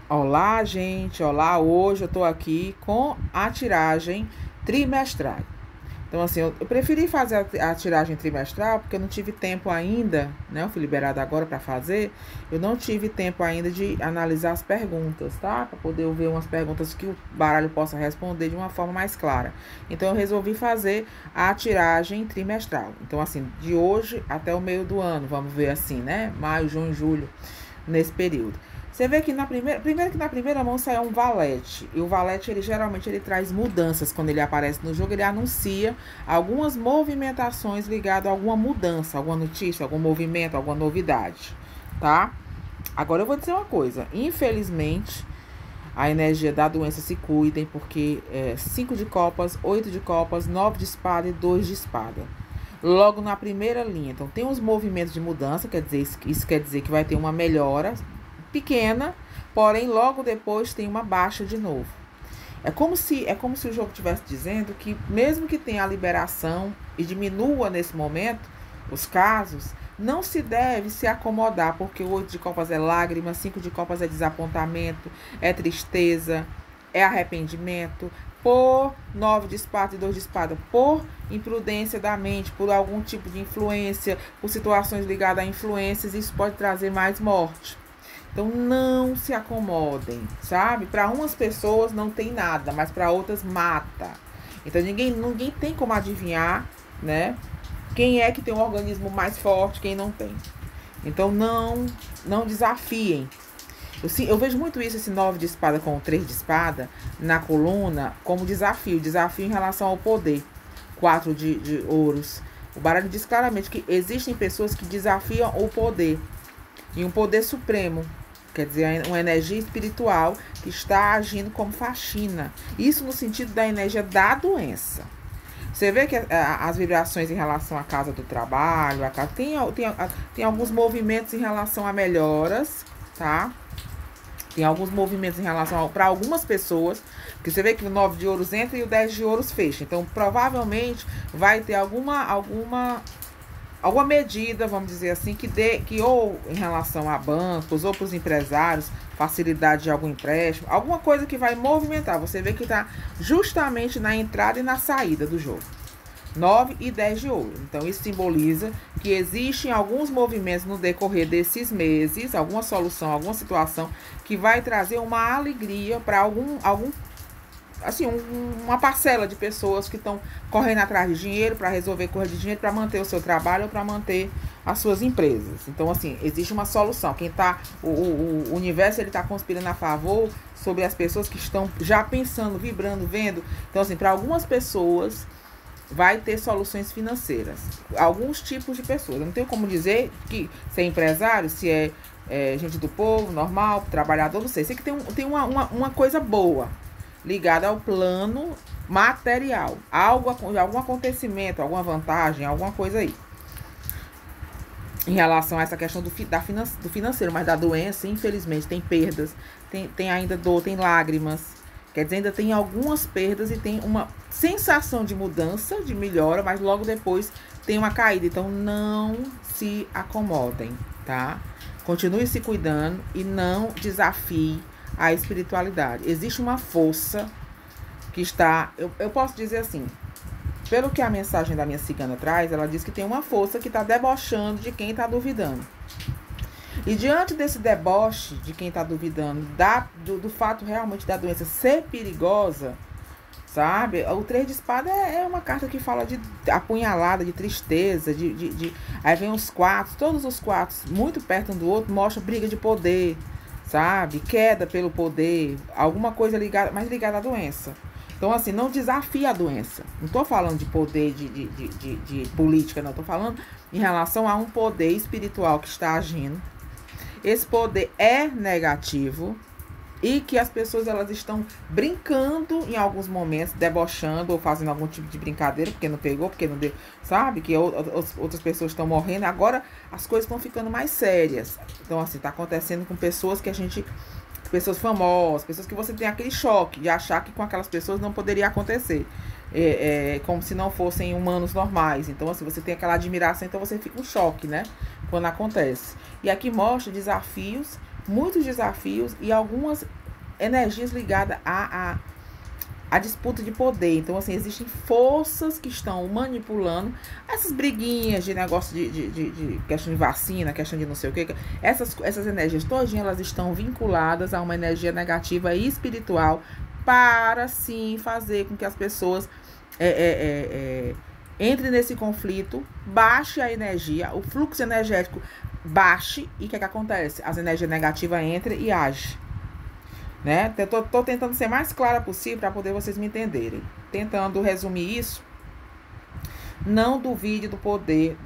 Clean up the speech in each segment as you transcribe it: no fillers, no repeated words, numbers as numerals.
Olá, gente. Olá, hoje eu tô aqui com a tiragem trimestral. Então, assim, eu preferi fazer a tiragem trimestral porque eu não tive tempo ainda, né? Eu fui liberada agora para fazer. Eu não tive tempo ainda de analisar as perguntas, tá? Para poder ver umas perguntas que o baralho possa responder de uma forma mais clara. Então, eu resolvi fazer a tiragem trimestral. Então, assim, de hoje até o meio do ano, vamos ver assim, né? Maio, junho, julho, nesse período. Você vê que primeiro que na primeira mão sai um valete. E o valete, ele geralmente ele traz mudanças quando ele aparece no jogo, ele anuncia algumas movimentações ligadas a alguma mudança, alguma notícia, algum movimento, alguma novidade, tá? Agora eu vou dizer uma coisa, infelizmente, a energia da doença se cuidem, porque 5 de copas, 8 de copas, 9 de espada e 2 de espada. Logo na primeira linha. Então, tem uns movimentos de mudança, isso quer dizer que vai ter uma melhora pequena, porém logo depois tem uma baixa de novo. É como se o jogo estivesse dizendo que mesmo que tenha a liberação e diminua nesse momento os casos, não se deve se acomodar, porque o 8 de copas é lágrima, 5 de copas é desapontamento, é tristeza, é arrependimento, por 9 de espada e 2 de espada, por imprudência da mente, por algum tipo de influência, por situações ligadas a influências, isso pode trazer mais morte. Então não se acomodem, sabe? Para umas pessoas não tem nada, mas para outras mata. Então ninguém tem como adivinhar, né? Quem é que tem um organismo mais forte, quem não tem. Então não desafiem. Eu vejo muito isso, esse 9 de espada com o 3 de espada na coluna, como desafio em relação ao poder. 4 de ouros. O baralho diz claramente que existem pessoas que desafiam o poder. E um poder supremo. Quer dizer, uma energia espiritual que está agindo como faxina. Isso no sentido da energia da doença. Você vê que as vibrações em relação à casa do trabalho, tem alguns movimentos em relação a melhoras, tá? Tem alguns movimentos em relação para algumas pessoas, que você vê que o 9 de ouros entra e o 10 de ouros fecha. Então, provavelmente vai ter alguma medida, vamos dizer assim, que ou em relação a bancos ou para os empresários, facilidade de algum empréstimo, alguma coisa que vai movimentar. Você vê que está justamente na entrada e na saída do jogo. 9 e 10 de ouro. Então, isso simboliza que existem alguns movimentos no decorrer desses meses, alguma solução, alguma situação que vai trazer uma alegria para uma parcela de pessoas que estão correndo atrás de dinheiro para resolver coisa de dinheiro para manter o seu trabalho ou para manter as suas empresas. Então, assim, existe uma solução. O universo, ele está conspirando a favor sobre as pessoas que estão já pensando, vibrando, vendo. Então, assim, para algumas pessoas vai ter soluções financeiras. Alguns tipos de pessoas. Eu não tenho como dizer que se é empresário, se é gente do povo, normal, trabalhador, não sei. Sei que tem uma coisa boa ligada ao plano material. Algum acontecimento, alguma vantagem, alguma coisa aí. Em relação a essa questão do financeiro, mas da doença, infelizmente, tem perdas, tem ainda dor, tem lágrimas. Quer dizer, ainda tem algumas perdas e tem uma sensação de mudança, de melhora, mas logo depois tem uma caída. Então, não se acomodem, tá? Continue se cuidando e não desafie a espiritualidade. Existe uma força que está... Eu posso dizer assim, pelo que a mensagem da minha cigana traz, ela diz que tem uma força que está debochando de quem está duvidando. E diante desse deboche de quem está duvidando do fato realmente da doença ser perigosa, sabe? O 3 de espada é uma carta que fala de apunhalada, de tristeza, aí vem os quatro, todos os quatro, muito perto um do outro, mostra briga de poder, sabe? Queda pelo poder, alguma coisa mais ligada à doença. Então, assim, não desafia a doença. Não estou falando de poder de política, não. Estou falando em relação a um poder espiritual que está agindo. Esse poder é negativo e que as pessoas elas estão brincando em alguns momentos, debochando ou fazendo algum tipo de brincadeira, porque não pegou, porque não deu, sabe? Que outras pessoas estão morrendo. Agora as coisas estão ficando mais sérias. Então, assim, está acontecendo com pessoas pessoas famosas, pessoas que você tem aquele choque de achar que com aquelas pessoas não poderia acontecer. Como se não fossem humanos normais. Então, assim, você tem aquela admiração, então você fica um choque, né? Quando acontece. E aqui mostra desafios muitos desafios e algumas energias ligadas a disputa de poder. Então, assim, existem forças que estão manipulando essas briguinhas de negócio de questão de vacina, questão de não sei o que. Essas energias todas, elas estão vinculadas a uma energia negativa e espiritual para, sim, fazer com que as pessoas entrem nesse conflito, baixe a energia, o fluxo energético baixe e o que acontece? As energias negativas entram e agem. Né? Tô tentando ser mais clara possível para poder vocês me entenderem. Tentando resumir isso. Não duvide do poder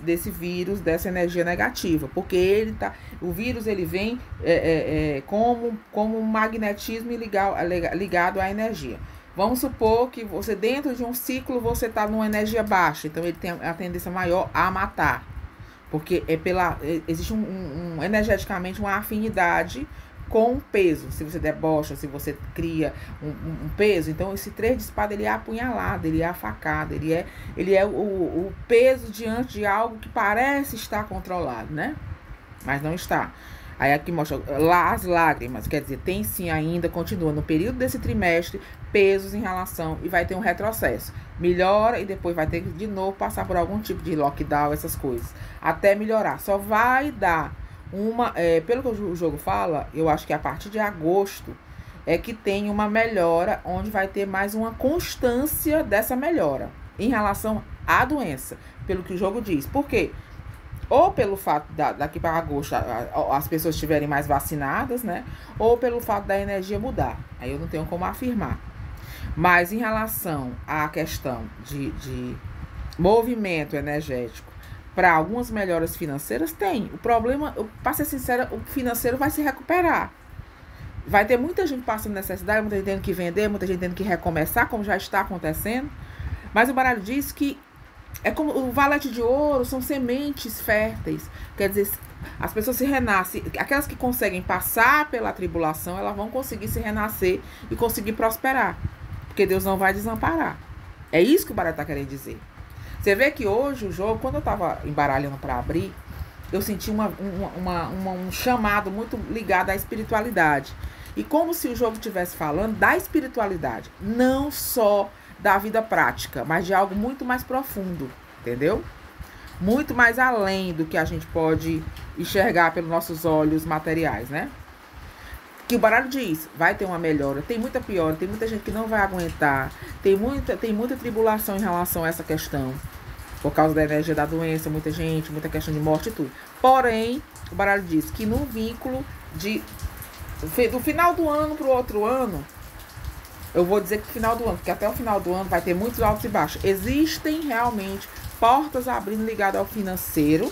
desse vírus, dessa energia negativa. Porque o vírus ele vem como um magnetismo ligado à energia. Vamos supor que você, dentro de um ciclo, você está numa energia baixa. Então, ele tem a tendência maior a matar. Porque existe energeticamente uma afinidade com peso. Se você debocha, se você cria um peso, então esse 3 de espada ele é apunhalado, ele é a facada, ele é o peso diante de algo que parece estar controlado, né? Mas não está. Aí aqui mostra lá as lágrimas, quer dizer, tem sim ainda, continua no período desse trimestre, pesos em relação, e vai ter um retrocesso. Melhora e depois vai ter que de novo passar por algum tipo de lockdown, essas coisas, até melhorar. Só vai dar pelo que o jogo fala, eu acho que a partir de agosto é que tem uma melhora, onde vai ter mais uma constância dessa melhora em relação à doença, pelo que o jogo diz. Por quê? Ou pelo fato daqui para agosto as pessoas estiverem mais vacinadas, né? Ou pelo fato da energia mudar. Aí eu não tenho como afirmar. Mas em relação à questão de movimento energético, para algumas melhoras financeiras, tem. O problema, para ser sincera, o financeiro vai se recuperar. Vai ter muita gente passando necessidade, muita gente tendo que vender, muita gente tendo que recomeçar, como já está acontecendo. Mas o baralho diz que é como o valete de ouro, são sementes férteis. Quer dizer, as pessoas se renascem. Aquelas que conseguem passar pela tribulação, elas vão conseguir se renascer e conseguir prosperar. Porque Deus não vai desamparar. É isso que o baralho está querendo dizer. Você vê que hoje o jogo, quando eu estava embaralhando para abrir, eu senti um chamado muito ligado à espiritualidade. E como se o jogo estivesse falando da espiritualidade, não só da vida prática, mas de algo muito mais profundo, entendeu? Muito mais além do que a gente pode enxergar pelos nossos olhos materiais, né? Que o baralho diz, vai ter uma melhora, tem muita piora, tem muita gente que não vai aguentar, tem muita tribulação em relação a essa questão, por causa da energia da doença, muita gente, muita questão de morte e tudo. Porém, o baralho diz que no vínculo do final do ano para o outro ano, eu vou dizer que final do ano, porque até o final do ano vai ter muitos altos e baixos. Existem realmente portas abrindo ligadas ao financeiro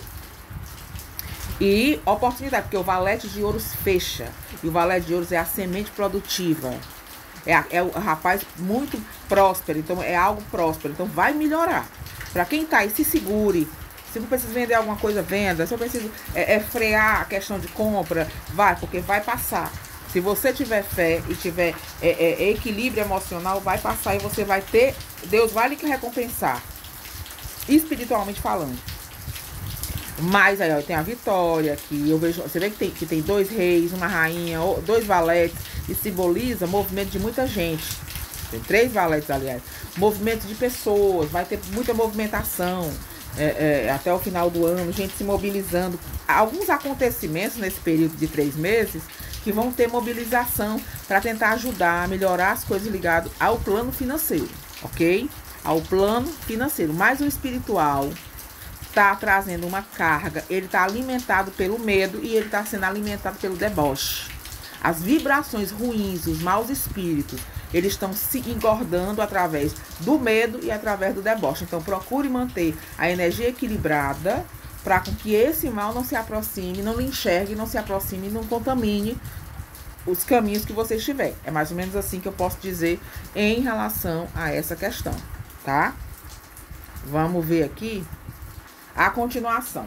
e oportunidade, porque o valete de ouros fecha. E o valete de ouros é a semente produtiva. É o rapaz muito próspero, então é algo próspero. Então vai melhorar. Para quem tá aí, se segure. Se eu preciso vender alguma coisa, venda. Se eu preciso frear a questão de compra, vai, porque vai passar. Se você tiver fé e tiver equilíbrio emocional, vai passar e você vai ter... Deus vai lhe recompensar. Espiritualmente falando. Mas aí, ó, tem a vitória aqui. Eu vejo, você vê que tem 2 reis, uma rainha, 2 valetes. E simboliza movimento de muita gente. Tem 3 valetes, aliás. Movimento de pessoas. Vai ter muita movimentação. Até o final do ano, gente se mobilizando. Alguns acontecimentos nesse período de 3 meses que vão ter mobilização para tentar ajudar a melhorar as coisas ligadas ao plano financeiro, ok? Ao plano financeiro. Mas o espiritual está trazendo uma carga, ele está alimentado pelo medo e ele está sendo alimentado pelo deboche. As vibrações ruins, os maus espíritos, eles estão se engordando através do medo e através do deboche. Então, procure manter a energia equilibrada para que esse mal não se aproxime, não lhe enxergue, não se aproxime, não contamine os caminhos que você estiver. É mais ou menos assim que eu posso dizer em relação a essa questão, tá? Vamos ver aqui a continuação.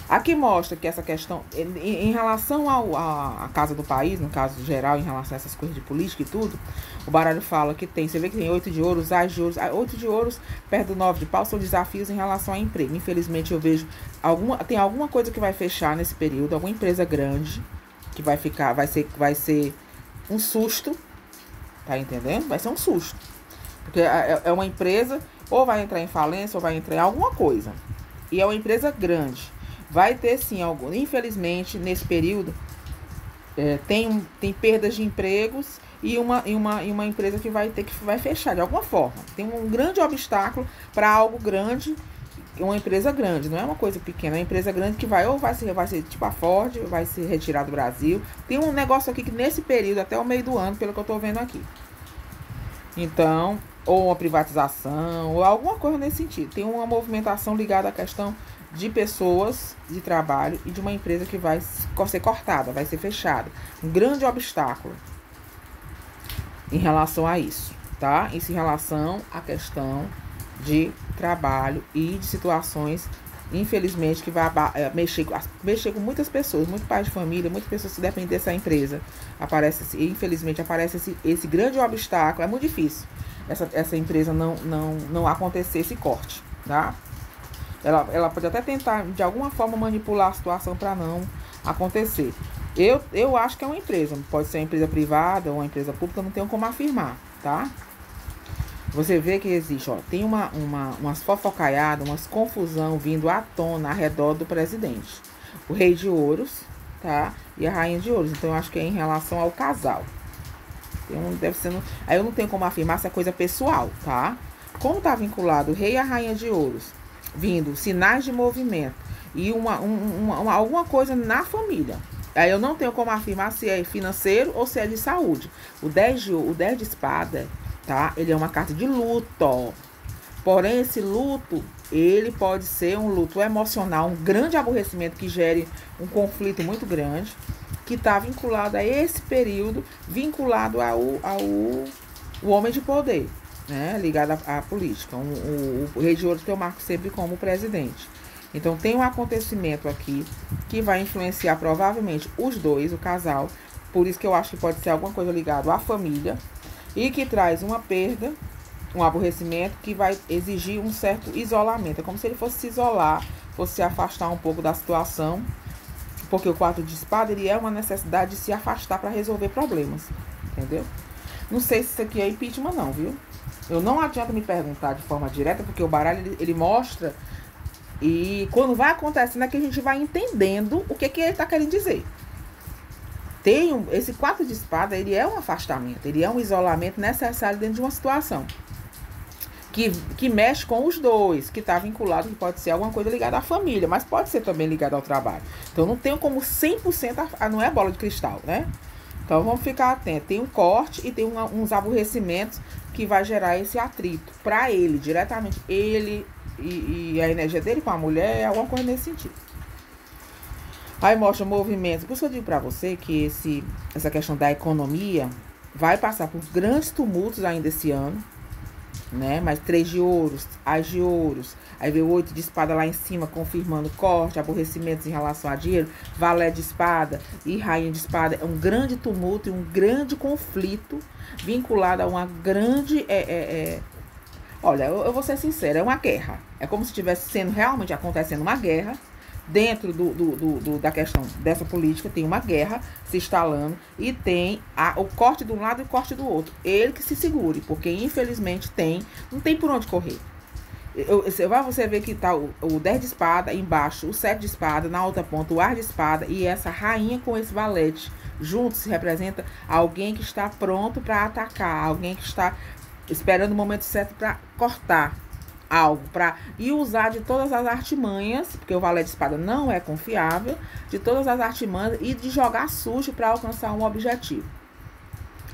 Aqui mostra que essa questão, em relação à Casa do País, no caso geral, em relação a essas coisas de política e tudo, o baralho fala que tem, você vê que tem 8 de ouros, as de ouros, 8 de ouros perto do 9 de pau são desafios em relação ao emprego. Infelizmente eu vejo, tem alguma coisa que vai fechar nesse período, alguma empresa grande, que vai ser um susto, tá entendendo? Vai ser um susto. Porque é uma empresa, ou vai entrar em falência, ou vai entrar em alguma coisa. E é uma empresa grande. Vai ter sim algum. Infelizmente, nesse período, tem perdas de empregos e uma empresa que vai fechar de alguma forma. Tem um grande obstáculo para algo grande, uma empresa grande, não é uma coisa pequena, é uma empresa grande que vai ser tipo a Ford, vai se retirar do Brasil. Tem um negócio aqui que nesse período, até o meio do ano, pelo que eu tô vendo aqui. Então, ou uma privatização, ou alguma coisa nesse sentido. Tem uma movimentação ligada à questão de pessoas de trabalho e de uma empresa que vai ser cortada, vai ser fechada. Um grande obstáculo em relação a isso, tá? Isso em relação à questão de trabalho e de situações, infelizmente, que vai mexer com muitas pessoas, muitos pais de família, muitas pessoas que dependem dessa empresa. Infelizmente, aparece esse grande obstáculo. É muito difícil essa empresa não acontecer esse corte, tá? Ela pode até tentar, de alguma forma, manipular a situação para não acontecer. Eu acho que é uma empresa. Pode ser uma empresa privada ou uma empresa pública, não tenho como afirmar, tá? Você vê que existe, ó, tem umas fofocaiadas, umas confusão vindo à tona ao redor do presidente. O rei de ouros, tá? E a rainha de ouros. Então, eu acho que é em relação ao casal. Aí eu não tenho como afirmar se é coisa pessoal, tá? Como tá vinculado o rei e a rainha de ouros, vindo sinais de movimento e alguma coisa na família. Aí eu não tenho como afirmar se é financeiro ou se é de saúde. O 10 de espada, tá? Ele é uma carta de luto. Porém, esse luto, ele pode ser um luto emocional, um grande aborrecimento que gere um conflito muito grande, que está vinculado a esse período, vinculado o homem de poder, né? Ligado à política. O rei de ouros que eu marco sempre como presidente. Então, tem um acontecimento aqui que vai influenciar provavelmente os dois, o casal. Por isso que eu acho que pode ser alguma coisa ligada à família e que traz uma perda, um aborrecimento que vai exigir um certo isolamento. É como se ele fosse se isolar, fosse se afastar um pouco da situação, porque o 4 de espada, ele é uma necessidade de se afastar para resolver problemas, entendeu? Não sei se isso aqui é impeachment não, viu? Eu não adianta me perguntar de forma direta, porque o baralho, ele mostra, e quando vai acontecendo é que a gente vai entendendo o que ele está querendo dizer. Esse 4 de espada, ele é um afastamento, ele é um isolamento necessário dentro de uma situação que mexe com os dois, que está vinculado, que pode ser alguma coisa ligada à família, mas pode ser também ligada ao trabalho. Então, não tenho como 100%, não é bola de cristal, né? Então, vamos ficar atentos. Tem um corte e tem uns aborrecimentos que vai gerar esse atrito para ele, diretamente. Ele e a energia dele com a mulher, é alguma coisa nesse sentido. Aí mostra movimentos. Por isso que eu digo para você que essa questão da economia vai passar por grandes tumultos ainda esse ano, né? Mas 3 de ouros, as de ouros, aí veio 8 de espada lá em cima, confirmando corte, aborrecimentos em relação a dinheiro, valé de espada e rainha de espada. É um grande tumulto e um grande conflito vinculado a uma grande... Olha, eu vou ser sincera, é uma guerra. É como se estivesse realmente acontecendo uma guerra. Dentro da questão dessa política, tem uma guerra se instalando e tem o corte de um lado e o corte do outro. Ele que se segure, porque infelizmente não tem por onde correr. Você vê que tá o 10 de espada embaixo, o 7 de espada, na outra ponta o ar de espada e essa rainha com esse valete. Juntos se representa alguém que está pronto para atacar, alguém que está esperando o momento certo para cortar algo, e usar de todas as artimanhas, porque o valete de espada não é confiável, de todas as artimanhas e de jogar sujo para alcançar um objetivo.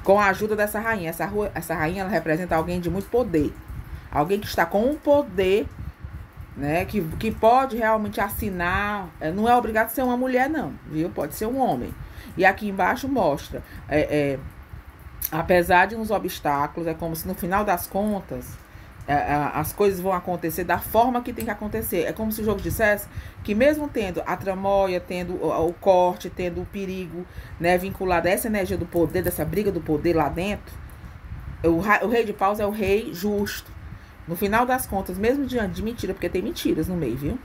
Com a ajuda dessa rainha. Essa rainha, ela representa alguém de muito poder. Alguém que está com um poder, né, que pode realmente assinar. Não é obrigado a ser uma mulher, não, viu? Pode ser um homem. E aqui embaixo mostra, apesar de uns obstáculos, é como se no final das contas as coisas vão acontecer da forma que tem que acontecer. É como se o jogo dissesse que mesmo tendo a tramóia, tendo o corte, tendo o perigo, né, vinculado a essa energia do poder, dessa briga do poder lá dentro, o rei de paus é o rei justo. No final das contas, mesmo diante de mentira, porque tem mentiras no meio, viu?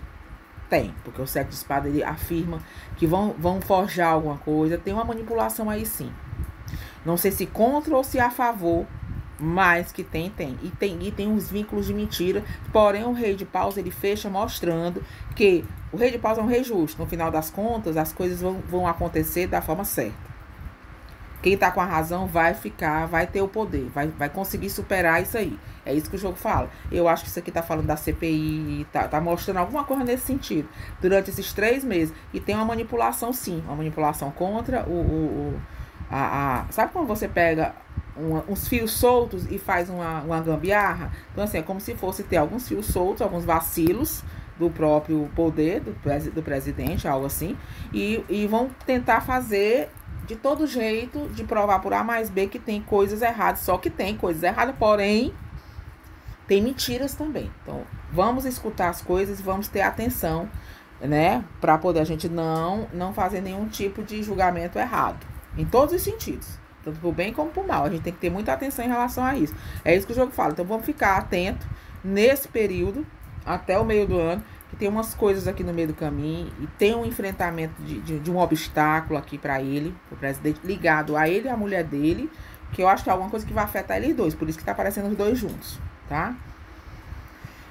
Tem, porque o 7 de espada ele afirma que vão forjar alguma coisa, tem uma manipulação aí sim. Não sei se contra ou se a favor, mas que tem. E tem uns vínculos de mentira. Porém, o rei de paus, ele fecha mostrando que o rei de paus é um rei justo. No final das contas, as coisas vão acontecer da forma certa. Quem tá com a razão vai ter o poder, vai conseguir superar isso aí. É isso que o jogo fala. Eu acho que isso aqui tá falando da CPI, tá mostrando alguma coisa nesse sentido. Durante esses 3 meses. E tem uma manipulação, sim. Uma manipulação contra sabe quando você pega uns fios soltos e faz uma gambiarra? Então, assim, é como se fosse ter alguns fios soltos, alguns vacilos do próprio poder do presidente, algo assim. E vão tentar fazer de todo jeito de provar por A mais B que tem coisas erradas. Só que tem coisas erradas, porém tem mentiras também. Então, vamos escutar as coisas e vamos ter atenção, né? Para poder a gente não fazer nenhum tipo de julgamento errado. Em todos os sentidos. Tanto pro bem como pro mal. A gente tem que ter muita atenção em relação a isso. É isso que o jogo fala. Então, vamos ficar atento nesse período, até o meio do ano, que tem umas coisas aqui no meio do caminho e tem um enfrentamento de um obstáculo aqui para ele, o presidente, ligado a ele e a mulher dele, que eu acho que é alguma coisa que vai afetar eles dois, por isso que tá aparecendo os dois juntos, tá?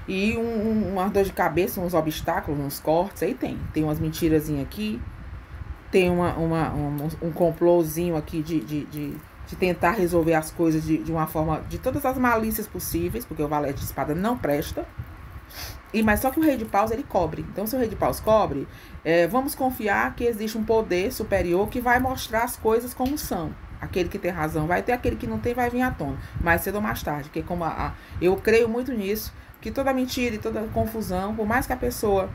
E uma dor de cabeça, uns obstáculos, uns cortes, aí tem umas mentirazinhas aqui, tem um complôzinho aqui de tentar resolver as coisas de uma forma, de todas as malícias possíveis, porque o valete de espada não presta. Mas só que o rei de paus, ele cobre. Então, se o rei de paus cobre, vamos confiar que existe um poder superior que vai mostrar as coisas como são. Aquele que tem razão vai ter, aquele que não tem vai vir à tona. Mais cedo ou mais tarde. Porque como eu creio muito nisso, que toda mentira e toda confusão, por mais que a pessoa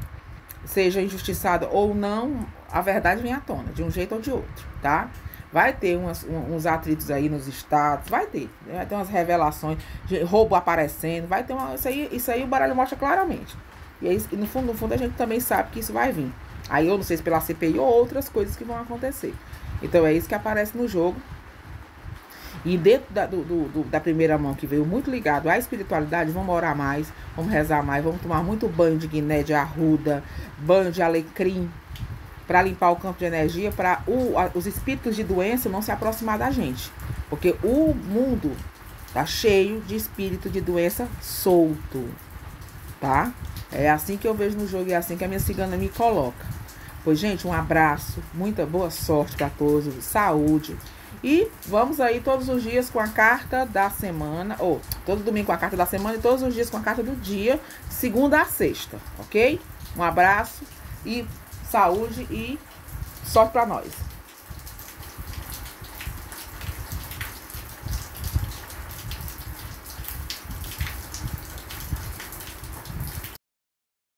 seja injustiçada ou não, a verdade vem à tona, de um jeito ou de outro, tá? Vai ter uns atritos aí nos estados, vai ter umas revelações, de roubo aparecendo, vai ter isso aí o baralho mostra claramente. E aí, no fundo a gente também sabe que isso vai vir. Aí eu não sei se pela CPI ou outras coisas que vão acontecer. Então é isso que aparece no jogo. E dentro da primeira mão, que veio muito ligado à espiritualidade, vamos orar mais, vamos rezar mais, vamos tomar muito banho de guiné, de arruda, banho de alecrim, para limpar o campo de energia, para os espíritos de doença não se aproximar da gente. Porque o mundo tá cheio de espírito de doença solto, tá? É assim que eu vejo no jogo e é assim que a minha cigana me coloca. Pois, gente, um abraço, muita boa sorte para todos, saúde. E vamos aí todos os dias com a carta da semana, ou todo domingo com a carta da semana e todos os dias com a carta do dia, segunda a sexta, ok? Um abraço e saúde e sorte para nós.